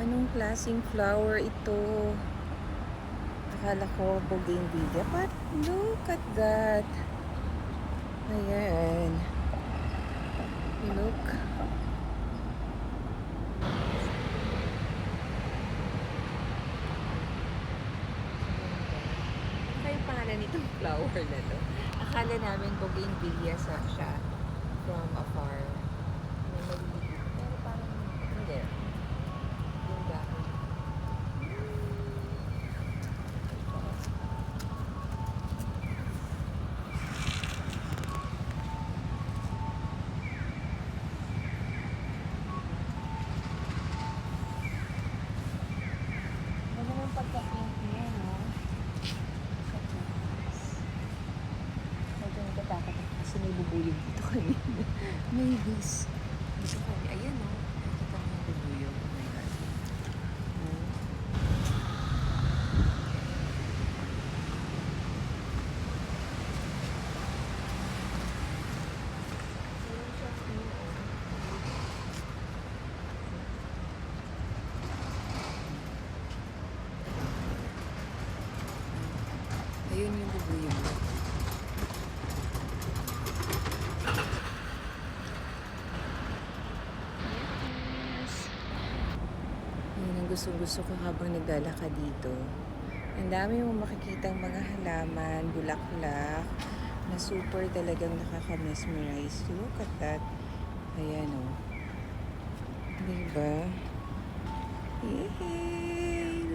Anong klaseng flower ito? Akala ko bougainvillea. But look at that. Ayan. Look. Ano yung pangalan nitong flower na to? Akala namin bougainvillea siya from afar. May maliliit. Pero parang hindi. Yung dahon. Ano naman pagka-pink niya, no? Medyo natatakot ako kasi may bubuyog dito kanina. May bis. Dito kami. Ayan, no? Nakita mo yung bubuyog. Oh my God. Hmm. Meron siyang ano, oh. Ayun yung bubuyog. Yes. Yun ang gustong-gusto ko habang naglalakad dito. Ang dami mong makikitang mga halaman, bulaklak, na super talagang nakaka-mesmerize. Look at that. Ayan, oh. Diba? Yay!